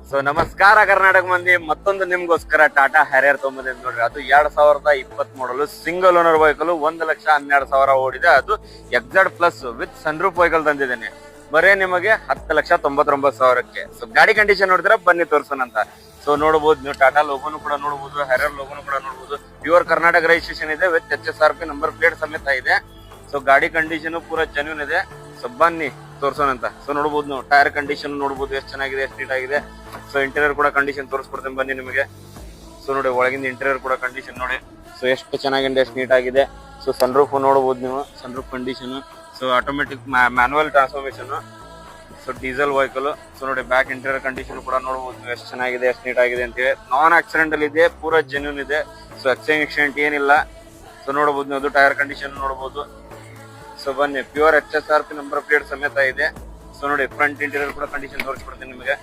So ನಮಸ್ಕಾರ ಕರ್ನಾಟಕ ಮಂದಿ, ಮತ್ತೊಂದು ನಿಮ್ಗೋಸ್ಕರ ಟಾಟಾ ಹ್ಯಾರಿಯರ್ ತೊಗೊಂಬಂದಿದ್ ನೋಡ್ರಿ. ಅದು 2020 ಮಾಡಲು ಸಿಂಗಲ್ ಓನರ್ ವೆಹಿಕಲ್, 1,12,000 ಓಡಿದೆ. ಅದು ಎಕ್ಸಾಡ್ ಪ್ಲಸ್ ವಿತ್ ಸನ್ರೂಫ್ ವೆಹಿಕಲ್ ತಂದಿದ್ದೇನೆ. ಬರೇ ನಿಮಗೆ 10,99,000ಕ್ಕೆ. ಸೊ ಗಾಡಿ ಕಂಡೀಷನ್ ನೋಡಿದ್ರೆ ಬನ್ನಿ ತೋರ್ಸೋಣ ಅಂತ. ಸೊ ನೋಡಬಹುದು, ನೀವು ಟಾಟಾ ಲೋಗೋನು ಕೂಡ ನೋಡಬಹುದು, ಹ್ಯಾರಿಯರ್ ಲೋಗೋನು ಕೂಡ ನೋಡಬಹುದು. ಪ್ಯೂರ್ ಕರ್ನಾಟಕ ರಿಜಿಸ್ಟ್ರೇಷನ್ ಇದೆ ವಿತ್ HSRP ನಂಬರ್ ಪ್ಲೇಟ್ ಸಮೇತ ಇದೆ. ಸೊ ಗಾಡಿ ಕಂಡೀಷನ್ ಪೂರಾ ಜೆನ್ಯೂನ್ ಇದೆ. ಸೊ ಬನ್ನಿ ತೋರ್ಸೋಣ ಅಂತ. ಸೊ ನೋಡಬಹುದು, ನೀವು ಟೈರ್ ಕಂಡೀಷನ್ ನೋಡಬಹುದು ಎಷ್ಟು ಚೆನ್ನಾಗಿದೆ, ಎಷ್ಟು ನೀಟ್ ಆಗಿದೆ. ಸೊ ಇಂಟೀರಿಯರ್ ಕೂಡ ಕಂಡೀಷನ್ ತೋರಿಸ್ಕೊಡ್ತೇನೆ ಬನ್ನಿ ನಿಮಗೆ. ಸೊ ನೋಡಿ, ಒಳಗಿಂದ ಇಂಟೀರಿಯರ್ ಕೂಡ ಕಂಡೀಷನ್ ನೋಡಿ. ಸೊ ಎಷ್ಟು ಚೆನ್ನಾಗಿದೆ, ಎಷ್ಟು ನೀಟ್ ಆಗಿದೆ. ಸೊ ಸನ್ರೂಫ್ ನೋಡಬಹುದು ನೀವು, sunroof condition. So automatic manual transformation. So diesel vehicle. So ನೋಡಿ, ಬ್ಯಾಕ್ ಇಂಟೀರಿಯರ್ ಕಂಡೀಷನ್ ಕೂಡ ನೋಡಬಹುದು ನೀವು, ಎಷ್ಟು ಚೆನ್ನಾಗಿದೆ, ಎಷ್ಟು ನೀಟ್ ಆಗಿದೆ ಅಂತೇಳಿ. ನಾನ್ ಆಕ್ಸಿಡೆಂಟಲ್ ಇದೆ, ಪೂರಾ ಜೆನ್ಯೂನ್ ಇದೆ. ಸೊ ಆಕ್ಸಿಡೆಂಟ್ ಏನಿಲ್ಲ. ಸೊ ನೋಡಬಹುದು ನೀವು, ಅದು ಟೈರ್ ಕಂಡೀಷನ್ ನೋಡಬಹುದು. ಸೊ ಬನ್ನಿ, ಪ್ಯೂರ್ HSRP ನಂಬರ್ ಪ್ಲೇಟ್ ಸಮೇತ ಇದೆ. ಸೊ ನೋಡಿ, ಫ್ರಂಟ್ ಇಂಟೀರಿಯರ್ ಕೂಡ ಕಂಡೀಷನ್ ತೋರಿಸ್ಕೊಡ್ತೀನಿ ನಿಮಗೆ.